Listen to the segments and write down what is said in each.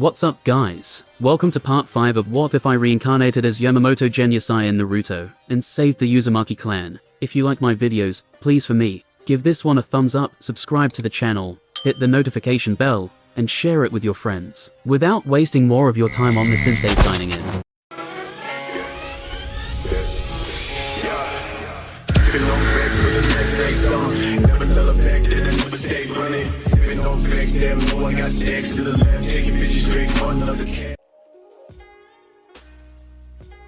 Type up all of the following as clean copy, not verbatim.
What's up guys? Welcome to part 5 of What If I Reincarnated as Yamamoto Genryusai in Naruto, and saved the Uzumaki clan. If you like my videos, please for me, give this one a thumbs up, subscribe to the channel, hit the notification bell, and share it with your friends. Without wasting more of your time on the sensei signing in.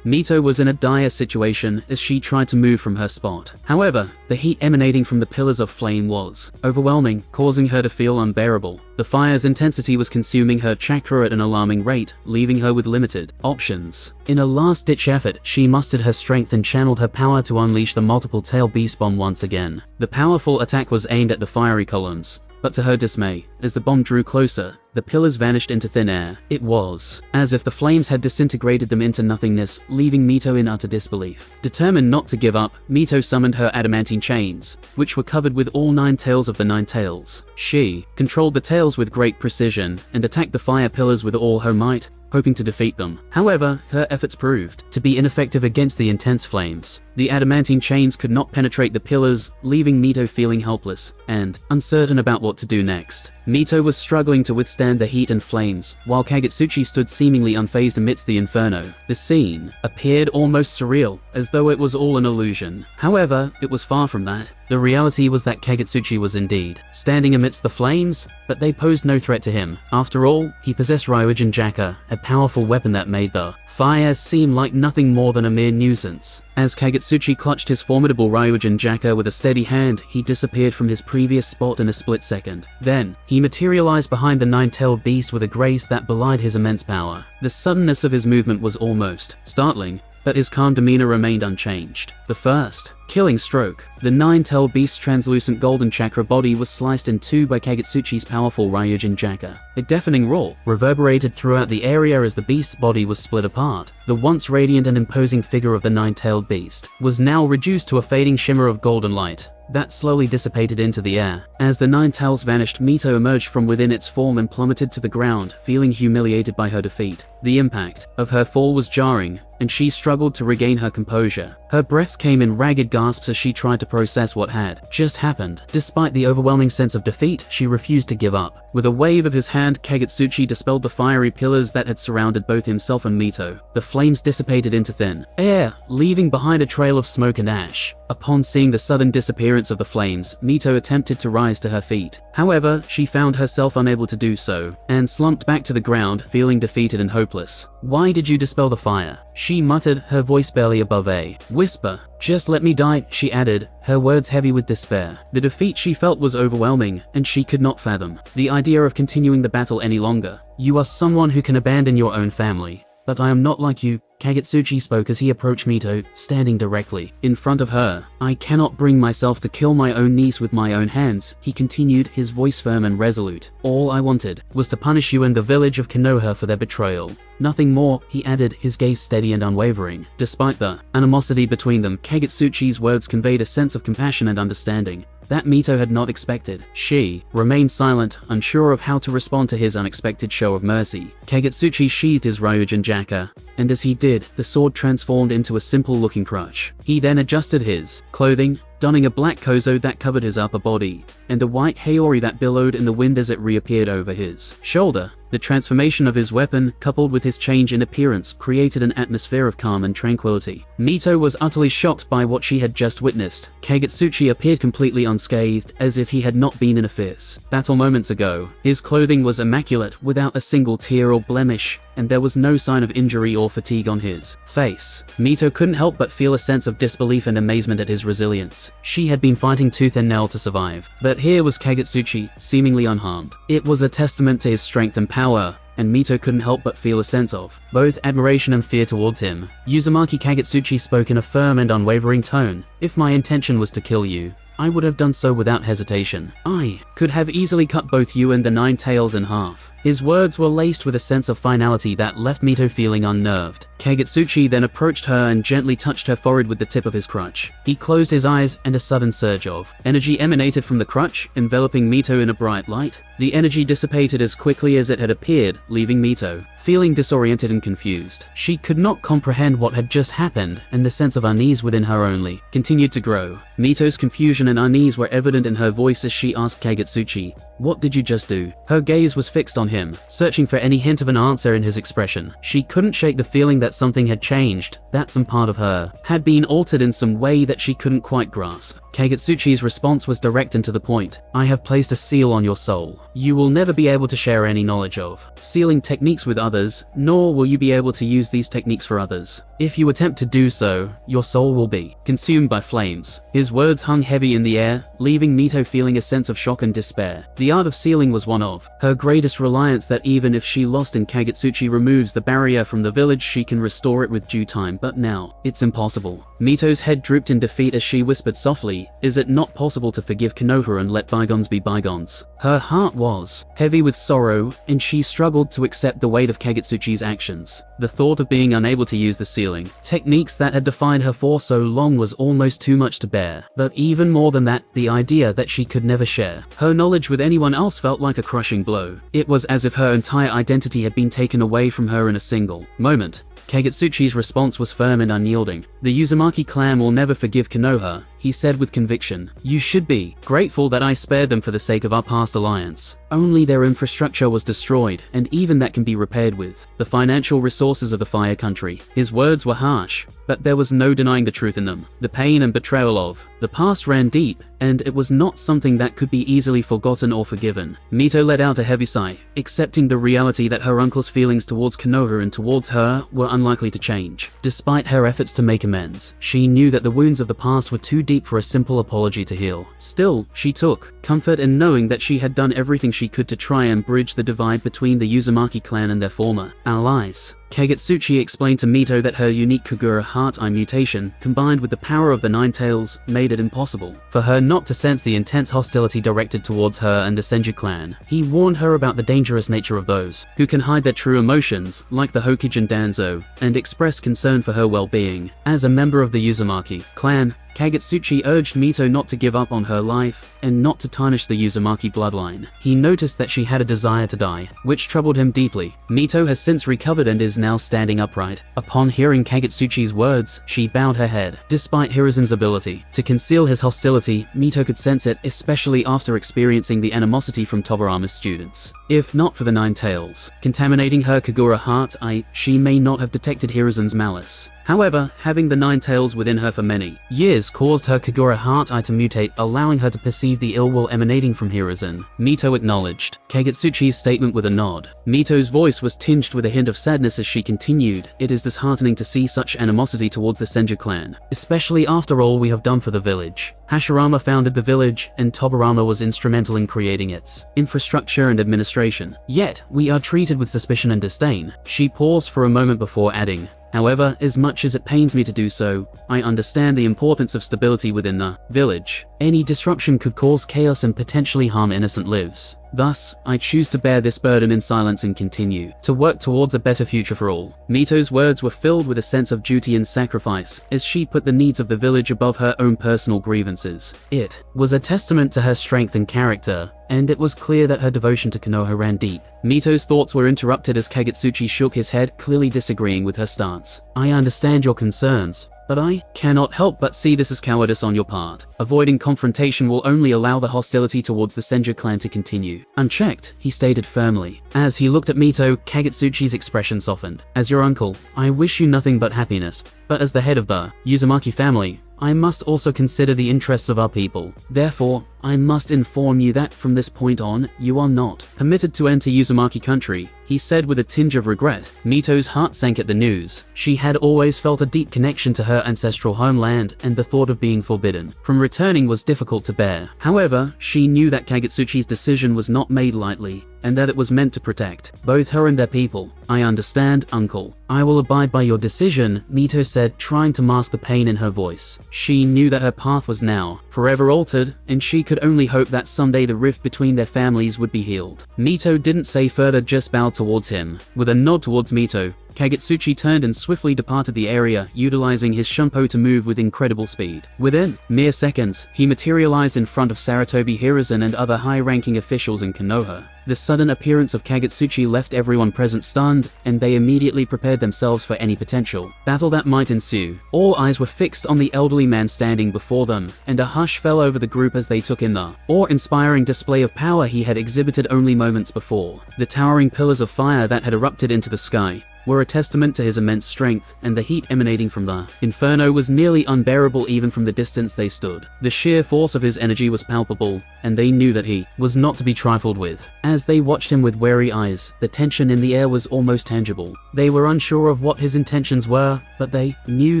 Mito was in a dire situation as she tried to move from her spot. However, the heat emanating from the pillars of flame was overwhelming, causing her to feel unbearable. The fire's intensity was consuming her chakra at an alarming rate, leaving her with limited options. In a last-ditch effort, she mustered her strength and channeled her power to unleash the multiple tail beast bomb once again. The powerful attack was aimed at the fiery columns, but to her dismay, as the bomb drew closer, the pillars vanished into thin air. It was as if the flames had disintegrated them into nothingness, leaving Mito in utter disbelief. Determined not to give up, Mito summoned her adamantine chains, which were covered with all 9 tails of the 9 tails. She controlled the tails with great precision, and attacked the fire pillars with all her might, hoping to defeat them. However, her efforts proved to be ineffective against the intense flames. The adamantine chains could not penetrate the pillars, leaving Mito feeling helpless and uncertain about what to do next. Mito was struggling to withstand the heat and flames, while Kagitsuchi stood seemingly unfazed amidst the inferno. The scene appeared almost surreal, as though it was all an illusion. However, it was far from that. The reality was that Kagitsuchi was indeed standing amidst the flames, but they posed no threat to him. After all, he possessed Ryujin Jaka, a powerful weapon that made the fire seemed like nothing more than a mere nuisance. As Kagitsuchi clutched his formidable Ryujin Jaka with a steady hand, he disappeared from his previous spot in a split second. Then, he materialized behind the 9-tailed beast with a grace that belied his immense power. The suddenness of his movement was almost startling, but his calm demeanor remained unchanged. The first killing stroke. The 9-tailed beast's translucent golden chakra body was sliced in two by Kagitsuchi's powerful Ryujin Jaka. A deafening roar reverberated throughout the area as the beast's body was split apart. The once radiant and imposing figure of the 9-tailed beast was now reduced to a fading shimmer of golden light that slowly dissipated into the air. As the 9 tails vanished, Mito emerged from within its form and plummeted to the ground, feeling humiliated by her defeat. The impact of her fall was jarring, and she struggled to regain her composure. Her breaths came in ragged gasps as she tried to process what had just happened. Despite the overwhelming sense of defeat, she refused to give up. With a wave of his hand, Kagitsuchi dispelled the fiery pillars that had surrounded both himself and Mito. The flames dissipated into thin air, leaving behind a trail of smoke and ash. Upon seeing the sudden disappearance of the flames, Mito attempted to rise to her feet. However, she found herself unable to do so, and slumped back to the ground, feeling defeated and hopeless. "Why did you dispel the fire?" she muttered, her voice barely above a whisper. "Just let me die," she added, her words heavy with despair. The defeat she felt was overwhelming, and she could not fathom the idea of continuing the battle any longer. "You are someone who can abandon your own family, but I am not like you," Kagitsuchi spoke as he approached Mito, standing directly in front of her. "I cannot bring myself to kill my own niece with my own hands," he continued, his voice firm and resolute. "All I wanted was to punish you and the village of Konoha for their betrayal. Nothing more," he added, his gaze steady and unwavering. Despite the animosity between them, Kagitsuchi's words conveyed a sense of compassion and understanding that Mito had not expected. She remained silent, unsure of how to respond to his unexpected show of mercy. Kagitsuchi sheathed his Ryujin Jaka, and as he did, the sword transformed into a simple-looking crutch. He then adjusted his clothing, donning a black kozo that covered his upper body, and a white haori that billowed in the wind as it reappeared over his shoulder. The transformation of his weapon, coupled with his change in appearance, created an atmosphere of calm and tranquility. Mito was utterly shocked by what she had just witnessed. Kagitsuchi appeared completely unscathed, as if he had not been in a fierce battle moments ago. His clothing was immaculate, without a single tear or blemish, and there was no sign of injury or fatigue on his face. Mito couldn't help but feel a sense of disbelief and amazement at his resilience. She had been fighting tooth and nail to survive, but here was Kagitsuchi, seemingly unharmed. It was a testament to his strength and power, and Mito couldn't help but feel a sense of both admiration and fear towards him. Uzumaki, Kagitsuchi spoke in a firm and unwavering tone. "If my intention was to kill you, I would have done so without hesitation. I could have easily cut both you and the Nine Tails in half. His words were laced with a sense of finality that left Mito feeling unnerved. Kagitsuchi then approached her and gently touched her forehead with the tip of his crutch. He closed his eyes and a sudden surge of energy emanated from the crutch, enveloping Mito in a bright light. The energy dissipated as quickly as it had appeared, leaving Mito feeling disoriented and confused. She could not comprehend what had just happened, and the sense of unease within her only continued to grow. Mito's confusion and unease were evident in her voice as she asked Kagitsuchi, "What did you just do?" Her gaze was fixed on him, searching for any hint of an answer in his expression. She couldn't shake the feeling that something had changed, that some part of her had been altered in some way that she couldn't quite grasp. Kagitsuchi's response was direct and to the point. "I have placed a seal on your soul. You will never be able to share any knowledge of sealing techniques with others, nor will you be able to use these techniques for others. If you attempt to do so, your soul will be consumed by flames." His words hung heavy in the air, leaving Mito feeling a sense of shock and despair. The art of sealing was one of her greatest reliance, that even if she lost and Kagitsuchi removes the barrier from the village, she can restore it with due time, but now, it's impossible. Mito's head drooped in defeat as she whispered softly, "Is it not possible to forgive Konoha and let bygones be bygones?" Her heart was heavy with sorrow, and she struggled to accept the weight of Kagitsuchi's actions. The thought of being unable to use the sealing techniques that had defined her for so long was almost too much to bear. But even more than that, the idea that she could never share her knowledge with anyone else felt like a crushing blow. It was as if her entire identity had been taken away from her in a single moment. Kagitsuchi's response was firm and unyielding. "The Uzumaki clan will never forgive Konoha," he said with conviction. "You should be grateful that I spared them for the sake of our past alliance. Only their infrastructure was destroyed, and even that can be repaired with the financial resources of the Fire Country." His words were harsh, but there was no denying the truth in them. The pain and betrayal of the past ran deep, and it was not something that could be easily forgotten or forgiven. Mito let out a heavy sigh, accepting the reality that her uncle's feelings towards Konoha and towards her were unlikely to change. Despite her efforts to make amends, she knew that the wounds of the past were too deep for a simple apology to heal. Still, she took comfort in knowing that she had done everything she could to try and bridge the divide between the Uzumaki clan and their former allies. Kagitsuchi explained to Mito that her unique Kagura Heart-Eye mutation, combined with the power of the Nine Tails, made it impossible for her not to sense the intense hostility directed towards her and the Senju clan. He warned her about the dangerous nature of those who can hide their true emotions, like the Hokage Danzo, and expressed concern for her well-being. As a member of the Uzumaki clan, Kagitsuchi urged Mito not to give up on her life and not to tarnish the Uzumaki bloodline. He noticed that she had a desire to die, which troubled him deeply. Mito has since recovered and is now standing upright. Upon hearing Kagitsuchi's words, she bowed her head. Despite Hiruzen's ability to conceal his hostility, Mito could sense it, especially after experiencing the animosity from Tobirama's students. If not for the Nine Tails contaminating her Kagura Heart-Eye, she may not have detected Hiruzen's malice. However, having the Nine Tails within her for many years caused her Kagura Heart-Eye to mutate, allowing her to perceive the ill will emanating from Hiruzen. Mito acknowledged Kagitsuchi's statement with a nod. Mito's voice was tinged with a hint of sadness as she continued, "It is disheartening to see such animosity towards the Senju clan, especially after all we have done for the village. Hashirama founded the village, and Tobirama was instrumental in creating its infrastructure and administration. Yet, we are treated with suspicion and disdain." She paused for a moment before adding, "However, as much as it pains me to do so, I understand the importance of stability within the village. Any disruption could cause chaos and potentially harm innocent lives. Thus, I choose to bear this burden in silence and continue to work towards a better future for all." Mito's words were filled with a sense of duty and sacrifice, as she put the needs of the village above her own personal grievances. It was a testament to her strength and character, and it was clear that her devotion to Konoha ran deep. Mito's thoughts were interrupted as Kagitsuchi shook his head, clearly disagreeing with her stance. "I understand your concerns, but I cannot help but see this as cowardice on your part. Avoiding confrontation will only allow the hostility towards the Senju clan to continue unchecked," he stated firmly. As he looked at Mito, Kagitsuchi's expression softened. "As your uncle, I wish you nothing but happiness, but as the head of the Uzumaki family, I must also consider the interests of our people. Therefore, I must inform you that from this point on, you are not permitted to enter Uzumaki country," he said with a tinge of regret. Mito's heart sank at the news. She had always felt a deep connection to her ancestral homeland, and the thought of being forbidden from returning was difficult to bear. However, she knew that Kagitsuchi's decision was not made lightly, and that it was meant to protect both her and their people. "I understand, uncle. I will abide by your decision," Mito said, trying to mask the pain in her voice. She knew that her path was now forever altered, and she could only hope that someday the rift between their families would be healed. Mito didn't say further, just bowed towards him. With a nod towards Mito, Kagitsuchi turned and swiftly departed the area, utilizing his Shunpo to move with incredible speed. Within mere seconds, he materialized in front of Sarutobi Hiruzen and other high-ranking officials in Konoha. The sudden appearance of Kagitsuchi left everyone present stunned, and they immediately prepared themselves for any potential battle that might ensue. All eyes were fixed on the elderly man standing before them, and a hush fell over the group as they took in the awe-inspiring display of power he had exhibited only moments before. The towering pillars of fire that had erupted into the sky were a testament to his immense strength, and the heat emanating from the inferno was nearly unbearable even from the distance they stood. The sheer force of his energy was palpable, and they knew that he was not to be trifled with. As they watched him with wary eyes, the tension in the air was almost tangible. They were unsure of what his intentions were, but they knew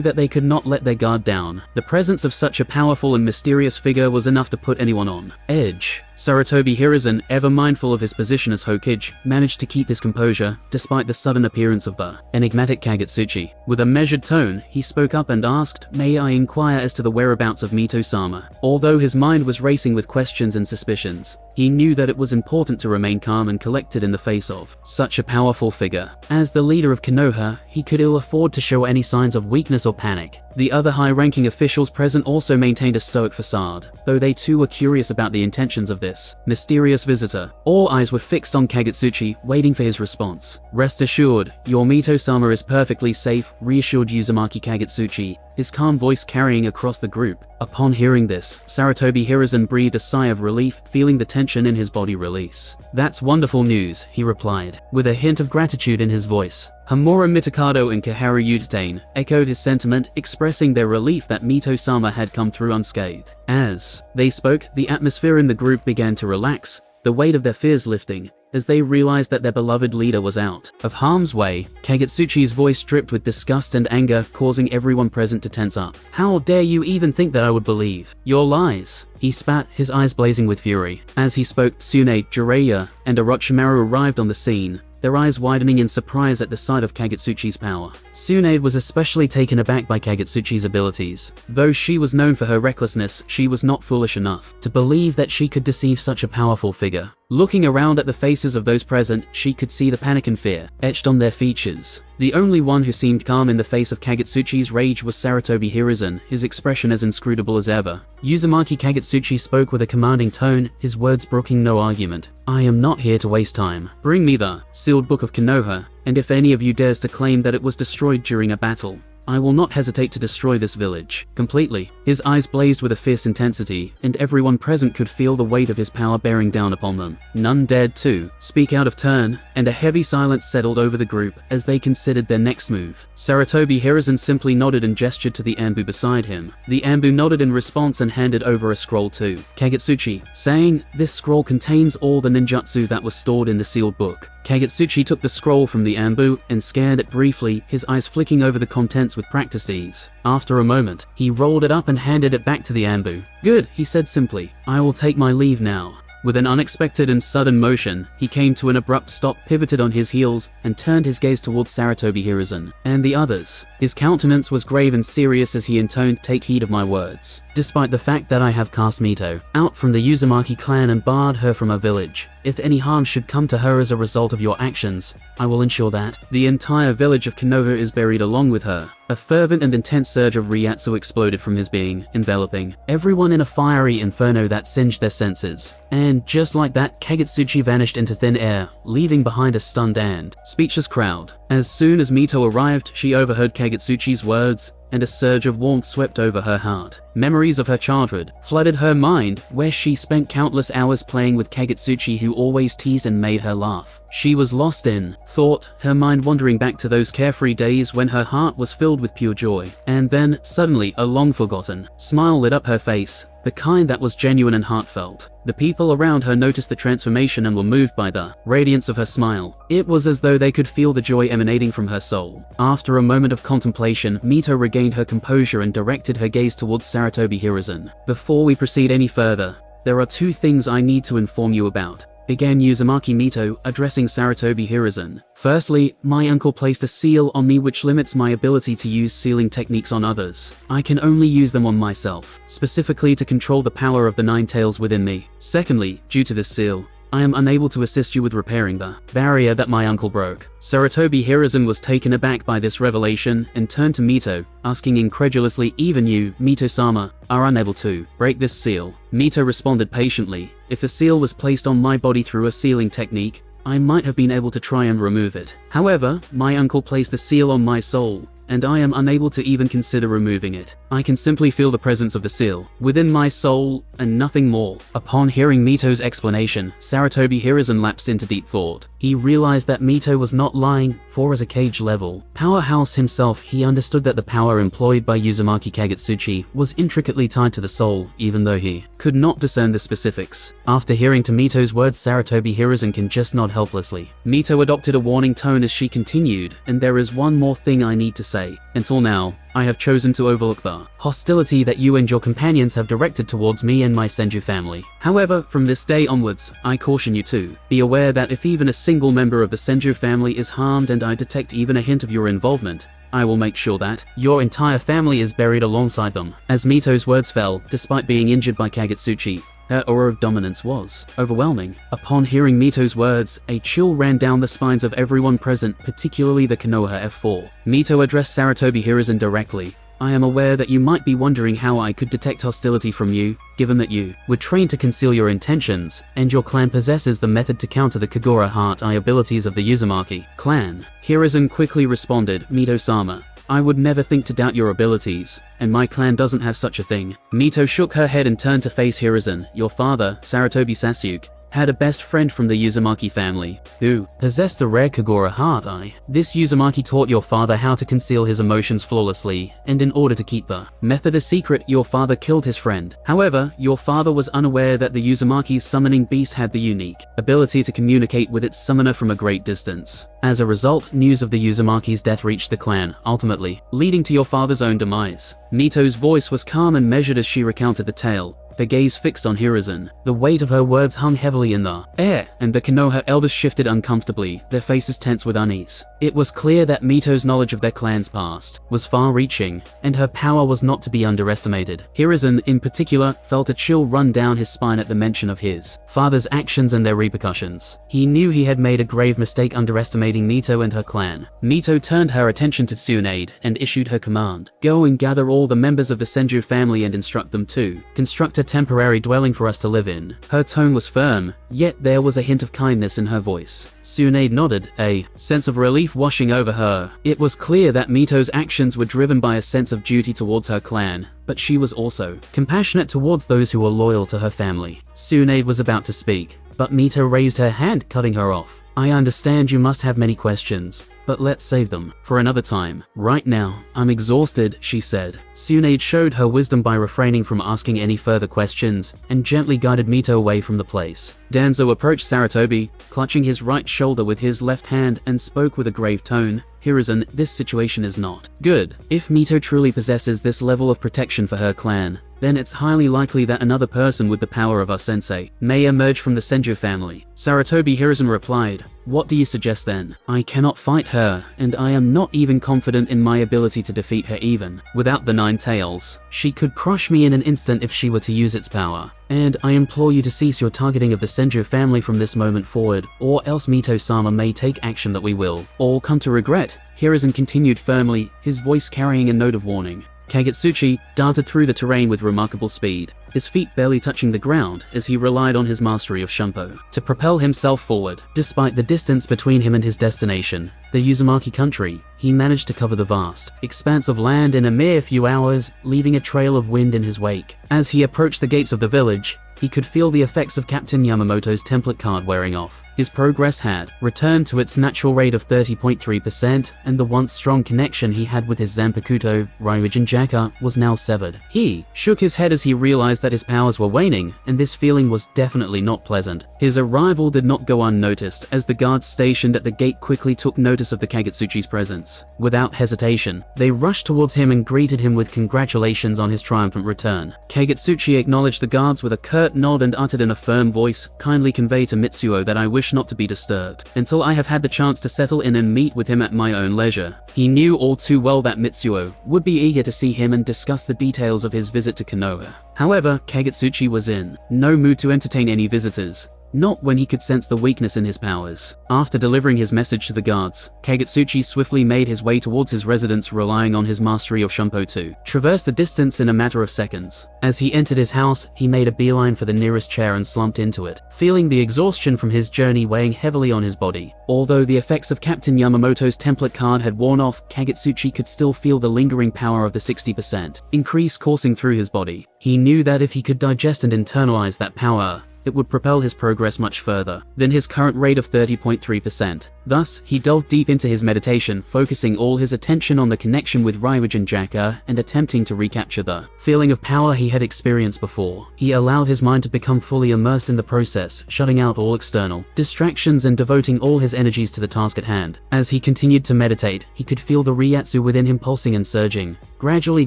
that they could not let their guard down. The presence of such a powerful and mysterious figure was enough to put anyone on edge. Sarutobi Hiruzen, ever mindful of his position as Hokage, managed to keep his composure, despite the sudden appearance of the enigmatic Kagitsuchi. With a measured tone, he spoke up and asked, "May I inquire as to the whereabouts of Mito-sama?" Although his mind was racing with questions and suspicions, he knew that it was important to remain calm and collected in the face of such a powerful figure. As the leader of Konoha, he could ill afford to show any signs of weakness or panic. The other high-ranking officials present also maintained a stoic facade, though they too were curious about the intentions of this mysterious visitor. All eyes were fixed on Kagitsuchi, waiting for his response. "Rest assured, your Mito-sama is perfectly safe," reassured Uzumaki Kagitsuchi, his calm voice carrying across the group. Upon hearing this, Sarutobi Hiruzen breathed a sigh of relief, feeling the tension in his body release. "That's wonderful news," he replied, with a hint of gratitude in his voice. Homura Mitakado and Kaharu Yutane echoed his sentiment, expressing their relief that Mito-sama had come through unscathed. As they spoke, the atmosphere in the group began to relax, the weight of their fears lifting, as they realized that their beloved leader was out of harm's way. Kagitsuchi's voice dripped with disgust and anger, causing everyone present to tense up. "How dare you even think that I would believe your lies?" He spat, his eyes blazing with fury. As he spoke, Tsunade, Jiraiya, and Orochimaru arrived on the scene, their eyes widening in surprise at the sight of Kagitsuchi's power. Tsunade was especially taken aback by Kagitsuchi's abilities. Though she was known for her recklessness, she was not foolish enough to believe that she could deceive such a powerful figure. Looking around at the faces of those present, she could see the panic and fear etched on their features. The only one who seemed calm in the face of Kagitsuchi's rage was Sarutobi Hiruzen, his expression as inscrutable as ever. Uzumaki Kagitsuchi spoke with a commanding tone, his words broking no argument. "I am not here to waste time. Bring me the sealed book of Konoha, and if any of you dares to claim that it was destroyed during a battle, I will not hesitate to destroy this village completely." His eyes blazed with a fierce intensity, and everyone present could feel the weight of his power bearing down upon them. None dared to speak out of turn, and a heavy silence settled over the group as they considered their next move. Sarutobi Hiruzen simply nodded and gestured to the Anbu beside him. The Anbu nodded in response and handed over a scroll to Kagitsuchi, saying, "This scroll contains all the ninjutsu that was stored in the sealed book." Kagitsuchi took the scroll from the Anbu and scanned it briefly, his eyes flicking over the contents with practiced ease. After a moment, he rolled it up and handed it back to the Anbu. "Good," he said simply. "I will take my leave now." With an unexpected and sudden motion, he came to an abrupt stop, pivoted on his heels, and turned his gaze towards Sarutobi Hiruzen and the others. His countenance was grave and serious as he intoned, "Take heed of my words. Despite the fact that I have cast Mito out from the Uzumaki clan and barred her from her village, if any harm should come to her as a result of your actions, I will ensure that the entire village of Konoha is buried along with her." A fervent and intense surge of Ryatsu exploded from his being, enveloping everyone in a fiery inferno that singed their senses. And just like that, Kagitsuchi vanished into thin air, leaving behind a stunned and speechless crowd. As soon as Mito arrived, she overheard Kagitsuchi's words, and a surge of warmth swept over her heart. Memories of her childhood flooded her mind, where she spent countless hours playing with Kagitsuchi, who always teased and made her laugh. She was lost in thought, her mind wandering back to those carefree days when her heart was filled with pure joy. And then, suddenly, a long-forgotten smile lit up her face, the kind that was genuine and heartfelt. The people around her noticed the transformation and were moved by the radiance of her smile. It was as though they could feel the joy emanating from her soul. After a moment of contemplation, Mito regained her composure and directed her gaze towards Sarutobi Hiruzen. "Before we proceed any further, there are two things I need to inform you about." began Uzumaki Mito, addressing Sarutobi Hiruzen. Firstly, my uncle placed a seal on me which limits my ability to use sealing techniques on others. I can only use them on myself, specifically to control the power of the nine tails within me. Secondly, due to this seal, I am unable to assist you with repairing the barrier that my uncle broke. Sarutobi Hiruzen was taken aback by this revelation and turned to Mito, asking incredulously, even you, Mito-sama, are unable to break this seal. Mito responded patiently, if the seal was placed on my body through a sealing technique, I might have been able to try and remove it. However, my uncle placed the seal on my soul, and I am unable to even consider removing it. I can simply feel the presence of the seal within my soul and nothing more. Upon hearing Mito's explanation, Sarutobi Hiruzen lapsed into deep thought. He realized that Mito was not lying, for as a cage level powerhouse himself, he understood that the power employed by Uzumaki Kagitsuchi was intricately tied to the soul, even though he could not discern the specifics. After hearing to Mito's words, Sarutobi Hiruzen can just nod helplessly. Mito adopted a warning tone as she continued, and there is one more thing I need to say. Until now, I have chosen to overlook the hostility that you and your companions have directed towards me and my Senju family. However, from this day onwards, I caution you to be aware that if even a single member of the Senju family is harmed and I detect even a hint of your involvement, I will make sure that your entire family is buried alongside them. As Mito's words fell, despite being injured by Kagitsuchi, her aura of dominance was overwhelming. Upon hearing Mito's words, a chill ran down the spines of everyone present, particularly the Konoha F4. Mito addressed Sarutobi Hiruzen directly. I am aware that you might be wondering how I could detect hostility from you, given that you were trained to conceal your intentions, and your clan possesses the method to counter the Kagura Heart-Eye abilities of the Uzumaki clan. Hiruzen quickly responded, Mito-sama, I would never think to doubt your abilities, and my clan doesn't have such a thing. Mito shook her head and turned to face Hiruzen. Your father, Sarutobi Sasuke, had a best friend from the Uzumaki family, who possessed the rare Kagura Heart-Eye. This Uzumaki taught your father how to conceal his emotions flawlessly, and in order to keep the method a secret, your father killed his friend. However, your father was unaware that the Uzumaki's summoning beast had the unique ability to communicate with its summoner from a great distance. As a result, news of the Uzumaki's death reached the clan, ultimately leading to your father's own demise. Mito's voice was calm and measured as she recounted the tale, her gaze fixed on Hiruzen. The weight of her words hung heavily in the air, and the Konoha elders shifted uncomfortably, their faces tense with unease. It was clear that Mito's knowledge of their clan's past was far-reaching, and her power was not to be underestimated. Hiruzen, in particular, felt a chill run down his spine at the mention of his father's actions and their repercussions. He knew he had made a grave mistake underestimating Mito and her clan. Mito turned her attention to Tsunade and issued her command. Go and gather all the members of the Senju family and instruct them to construct a temporary dwelling for us to live in. Her tone was firm, yet there was a hint of kindness in her voice. Tsunade nodded, a sense of relief washing over her. It was clear that Mito's actions were driven by a sense of duty towards her clan, but she was also compassionate towards those who were loyal to her family. Tsunade was about to speak, but Mito raised her hand, cutting her off. I understand you must have many questions, but let's save them for another time. Right now, I'm exhausted, she said. Tsunade showed her wisdom by refraining from asking any further questions and gently guided Mito away from the place. Danzo approached Sarutobi, clutching his right shoulder with his left hand, and spoke with a grave tone. Hiruzen, this situation is not good. If Mito truly possesses this level of protection for her clan, then it's highly likely that another person with the power of our sensei may emerge from the Senju family. Sarutobi Hiruzen replied, what do you suggest then? I cannot fight her, and I am not even confident in my ability to defeat her even without the nine tails. She could crush me in an instant if she were to use its power. And I implore you to cease your targeting of the Senju family from this moment forward, or else Mito-sama may take action that we will all come to regret. Hiruzen continued firmly, his voice carrying a note of warning. Kagitsuchi darted through the terrain with remarkable speed, his feet barely touching the ground as he relied on his mastery of Shunpo to propel himself forward. Despite the distance between him and his destination, the Uzumaki country, he managed to cover the vast expanse of land in a mere few hours, leaving a trail of wind in his wake. As he approached the gates of the village, he could feel the effects of Captain Yamamoto's template card wearing off. His progress had returned to its natural rate of 30.3%, and the once strong connection he had with his Zanpakuto, Ryujinjaka, was now severed. He shook his head as he realized that his powers were waning, and this feeling was definitely not pleasant. His arrival did not go unnoticed, as the guards stationed at the gate quickly took notice of the Kagitsuchi's presence. Without hesitation, they rushed towards him and greeted him with congratulations on his triumphant return. Kagitsuchi acknowledged the guards with a curt nod and uttered in a firm voice, "Kindly convey to Mitsuo that I wish not to be disturbed until I have had the chance to settle in and meet with him at my own leisure." He knew all too well that Mitsuo would be eager to see him and discuss the details of his visit to Konoha. However, Kagitsuchi was in no mood to entertain any visitors. Not when he could sense the weakness in his powers. After delivering his message to the guards, Kagitsuchi swiftly made his way towards his residence, relying on his mastery of Shumpo to traverse the distance in a matter of seconds. As he entered his house, he made a beeline for the nearest chair and slumped into it, feeling the exhaustion from his journey weighing heavily on his body. Although the effects of Captain Yamamoto's template card had worn off, Kagitsuchi could still feel the lingering power of the 60% increase coursing through his body. He knew that if he could digest and internalize that power, it would propel his progress much further than his current rate of 30.3%. Thus, he delved deep into his meditation, focusing all his attention on the connection with Ryujinjaka and attempting to recapture the feeling of power he had experienced before. He allowed his mind to become fully immersed in the process, shutting out all external distractions and devoting all his energies to the task at hand. As he continued to meditate, he could feel the Ryatsu within him pulsing and surging, gradually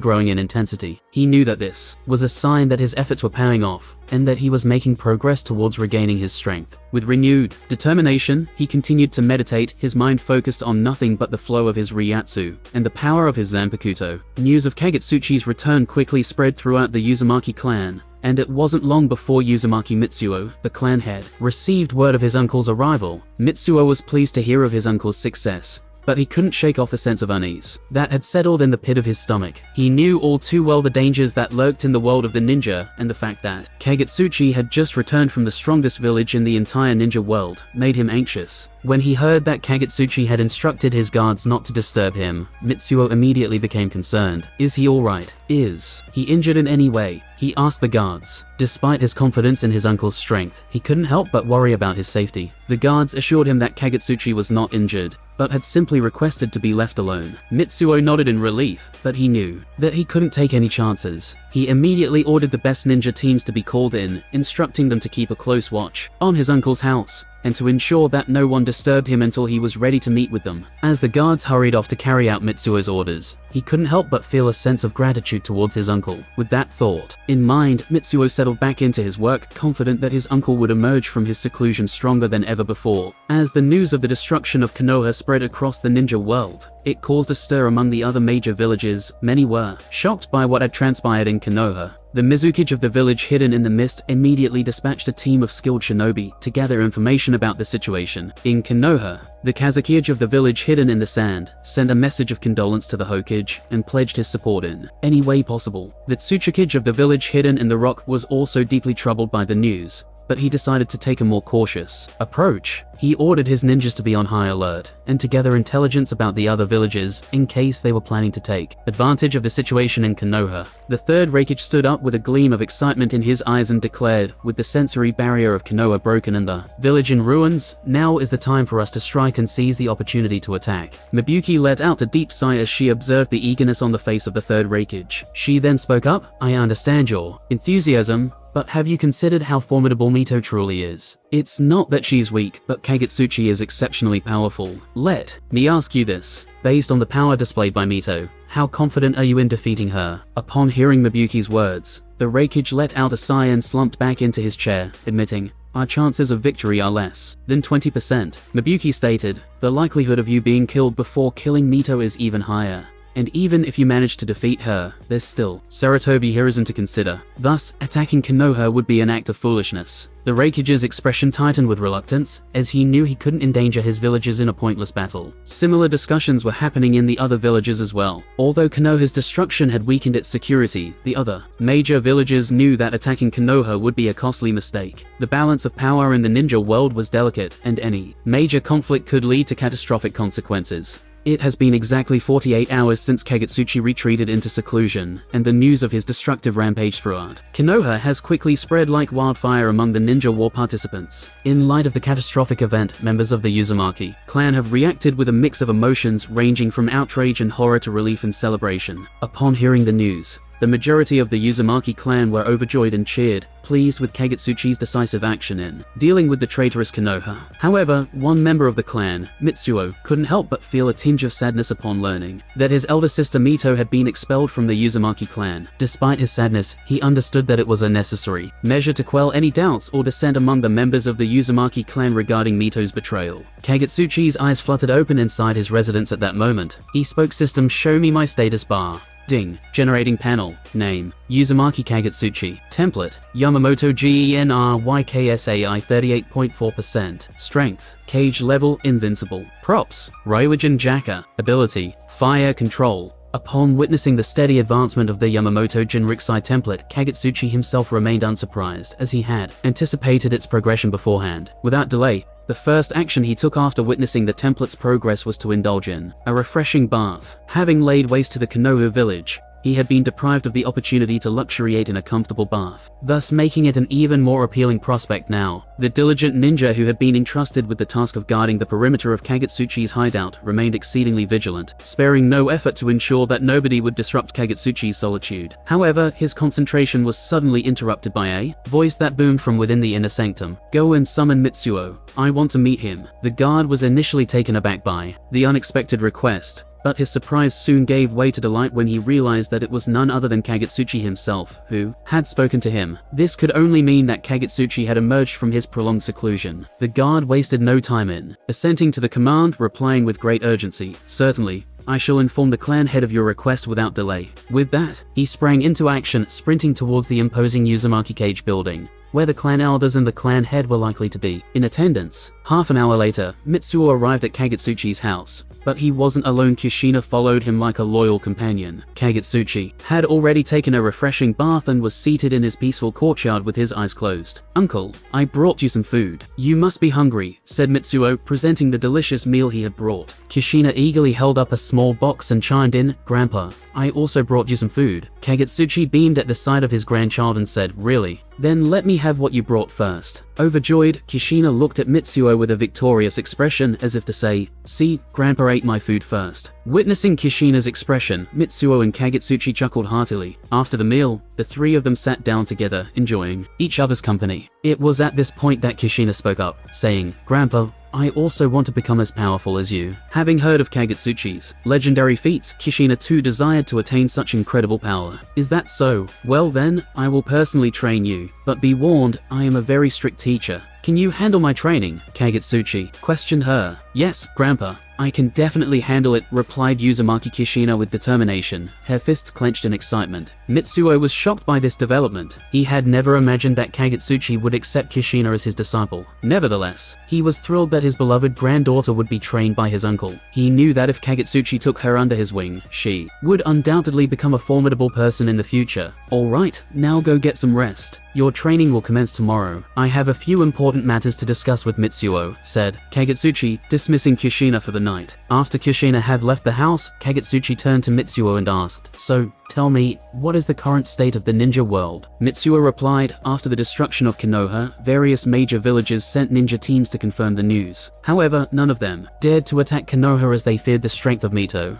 growing in intensity. He knew that this was a sign that his efforts were paying off, and that he was making progress towards regaining his strength. With renewed determination, he continued to meditate, his mind focused on nothing but the flow of his Ryatsu and the power of his Zanpakuto. News of Kagitsuchi's return quickly spread throughout the Uzumaki clan, and it wasn't long before Uzumaki Mitsuo, the clan head, received word of his uncle's arrival. Mitsuo was pleased to hear of his uncle's success, but he couldn't shake off the sense of unease that had settled in the pit of his stomach. He knew all too well the dangers that lurked in the world of the ninja, and the fact that Kagitsuchi had just returned from the strongest village in the entire ninja world made him anxious. When he heard that Kagitsuchi had instructed his guards not to disturb him, Mitsuo immediately became concerned. Is he alright? Is he injured in any way? He asked the guards. Despite his confidence in his uncle's strength, he couldn't help but worry about his safety. The guards assured him that Kagitsuchi was not injured, but had simply requested to be left alone. Mitsuo nodded in relief, but he knew that he couldn't take any chances. He immediately ordered the best ninja teams to be called in, instructing them to keep a close watch on his uncle's house, and to ensure that no one disturbed him until he was ready to meet with them. As the guards hurried off to carry out Mitsuo's orders, he couldn't help but feel a sense of gratitude towards his uncle. With that thought in mind, Mitsuo settled back into his work, confident that his uncle would emerge from his seclusion stronger than ever before. As the news of the destruction of Konoha spread across the ninja world, it caused a stir among the other major villages. Many were shocked by what had transpired in Konoha. The Mizukage of the village hidden in the mist immediately dispatched a team of skilled shinobi to gather information about the situation. In Konoha, the Kazakage of the village hidden in the sand sent a message of condolence to the Hokage and pledged his support in any way possible. The Tsuchikage of the village hidden in the rock was also deeply troubled by the news, but he decided to take a more cautious approach. He ordered his ninjas to be on high alert and to gather intelligence about the other villages in case they were planning to take advantage of the situation in Konoha. The third Reikage stood up with a gleam of excitement in his eyes and declared, with the sensory barrier of Konoha broken and the village in ruins, now is the time for us to strike and seize the opportunity to attack. Mibuki let out a deep sigh as she observed the eagerness on the face of the third Reikage. She then spoke up, "I understand your enthusiasm, but have you considered how formidable Mito truly is? It's not that she's weak, but Kagitsuchi is exceptionally powerful. Let me ask you this. Based on the power displayed by Mito, how confident are you in defeating her?" Upon hearing Mibuki's words, the Reikage let out a sigh and slumped back into his chair, admitting, "Our chances of victory are less than 20%. Mibuki stated, "The likelihood of you being killed before killing Mito is even higher. And even if you manage to defeat her, there's still Sarutobi Hiruzen to consider. Thus, attacking Konoha would be an act of foolishness." The Reikage's expression tightened with reluctance, as he knew he couldn't endanger his villages in a pointless battle. Similar discussions were happening in the other villages as well. Although Konoha's destruction had weakened its security, the other major villages knew that attacking Konoha would be a costly mistake. The balance of power in the ninja world was delicate, and any major conflict could lead to catastrophic consequences. It has been exactly 48 hours since Kagitsuchi retreated into seclusion, and the news of his destructive rampage throughout Konoha has quickly spread like wildfire among the ninja war participants. In light of the catastrophic event, members of the Uzumaki clan have reacted with a mix of emotions ranging from outrage and horror to relief and celebration. Upon hearing the news, the majority of the Uzumaki clan were overjoyed and cheered, pleased with Kagitsuchi's decisive action in dealing with the traitorous Konoha. However, one member of the clan, Mitsuo, couldn't help but feel a tinge of sadness upon learning that his elder sister Mito had been expelled from the Uzumaki clan. Despite his sadness, he understood that it was a necessary measure to quell any doubts or dissent among the members of the Uzumaki clan regarding Mito's betrayal. Kagitsuchi's eyes fluttered open inside his residence at that moment. He spoke, "System, show me my status bar." Ding. Generating panel. Name: Uzumaki Kagitsuchi. Template: Yamamoto GENRYKSAI 38.4%. Strength: Cage level invincible. Props: Ryujin Jaka. Ability: Fire Control. Upon witnessing the steady advancement of the Yamamoto Genryusai template, Kagitsuchi himself remained unsurprised, as he had anticipated its progression beforehand. Without delay, the first action he took after witnessing the template's progress was to indulge in a refreshing bath. Having laid waste to the Konoha village, he had been deprived of the opportunity to luxuriate in a comfortable bath, thus making it an even more appealing prospect now. The diligent ninja who had been entrusted with the task of guarding the perimeter of Kagitsuchi's hideout remained exceedingly vigilant, sparing no effort to ensure that nobody would disrupt Kagitsuchi's solitude. However, his concentration was suddenly interrupted by a voice that boomed from within the inner sanctum. "Go and summon Mitsuo. I want to meet him." The guard was initially taken aback by the unexpected request, but his surprise soon gave way to delight when he realized that it was none other than Kagitsuchi himself who had spoken to him. This could only mean that Kagitsuchi had emerged from his prolonged seclusion. The guard wasted no time in assenting to the command, replying with great urgency, "Certainly. I shall inform the clan head of your request without delay." With that, he sprang into action, sprinting towards the imposing Uzumaki cage building, where the clan elders and the clan head were likely to be in attendance. Half an hour later, Mitsuo arrived at Kagitsuchi's house, but he wasn't alone. Kushina followed him like a loyal companion. Kagitsuchi had already taken a refreshing bath and was seated in his peaceful courtyard with his eyes closed. "Uncle, I brought you some food. You must be hungry," said Mitsuo, presenting the delicious meal he had brought. Kushina eagerly held up a small box and chimed in, "Grandpa, I also brought you some food." Kagitsuchi beamed at the sight of his grandchild and said, "Really? Then let me have what you brought first." Overjoyed, Kushina looked at Mitsuo with a victorious expression, as if to say, "See, Grandpa ate my food first." Witnessing Kushina's expression, Mitsuo and Kagitsuchi chuckled heartily. After the meal, the three of them sat down together, enjoying each other's company. It was at this point that Kushina spoke up, saying, "Grandpa, I also want to become as powerful as you." Having heard of Kagitsuchi's legendary feats, Kushina too desired to attain such incredible power. "Is that so? Well then, I will personally train you. But be warned, I am a very strict teacher. Can you handle my training?" Kagitsuchi questioned her. "Yes, Grandpa. I can definitely handle it," replied Uzumaki Kushina with determination, her fists clenched in excitement. Mitsuo was shocked by this development. He had never imagined that Kagitsuchi would accept Kushina as his disciple. Nevertheless, he was thrilled that his beloved granddaughter would be trained by his uncle. He knew that if Kagitsuchi took her under his wing, she would undoubtedly become a formidable person in the future. "All right, now go get some rest. Your training will commence tomorrow. I have a few important matters to discuss with Mitsuo," said Kagitsuchi, dismissing Kushina for the night. After Kushina had left the house, Kagitsuchi turned to Mitsuo and asked, "So, tell me, what is the current state of the ninja world?" Mitsuo replied, "After the destruction of Konoha, various major villages sent ninja teams to confirm the news. However, none of them dared to attack Konoha as they feared the strength of Mito."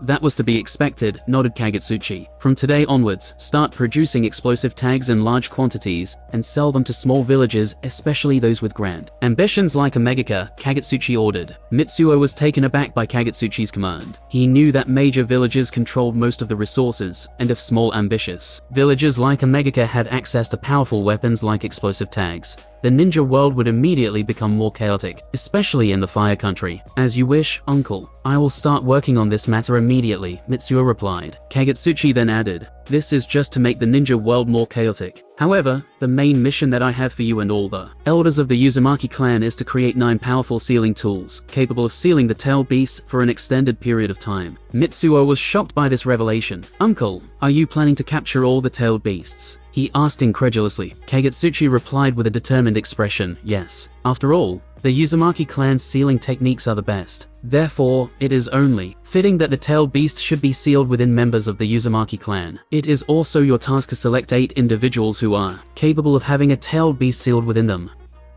That was to be expected," nodded Kagitsuchi. "From today onwards, start producing explosive tags in large quantities and sell them to small villages, especially those with grand ambitions like a megaka," Kagitsuchi ordered. Mitsuo was taken aback by Kagitsuchi's command. He knew that major villages controlled most of the resources, and if small ambitious villages like a megaka had access to powerful weapons like explosive tags, the ninja world would immediately become more chaotic, especially in the Fire Country. "As you wish, Uncle. I will start working on this matter immediately," Mitsuo replied. Kagitsuchi then added, "This is just to make the ninja world more chaotic. However, the main mission that I have for you and all the elders of the Uzumaki clan is to create 9 powerful sealing tools, capable of sealing the tailed beasts for an extended period of time." Mitsuo was shocked by this revelation. "Uncle, are you planning to capture all the tailed beasts?" he asked incredulously. Kagitsuchi replied with a determined expression, "Yes. After all, The Uzumaki clan's sealing techniques are the best. Therefore, it is only fitting that the tailed beast should be sealed within members of the Uzumaki clan. It is also your task to select 8 individuals who are capable of having a tailed beast sealed within them.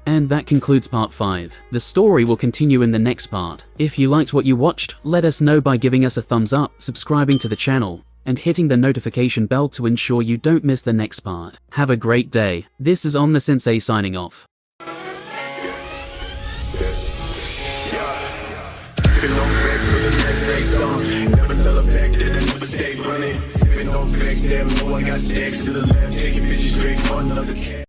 And that concludes part 5. The story will continue in the next part. If you liked what you watched, let us know by giving us a thumbs up, subscribing to the channel, and hitting the notification bell to ensure you don't miss the next part. Have a great day. This is Omna Sensei signing off. Never tell a fact that I never stay running. Sipping on facts, damn, no one got stacks to the left. Taking bitches straight for another cat.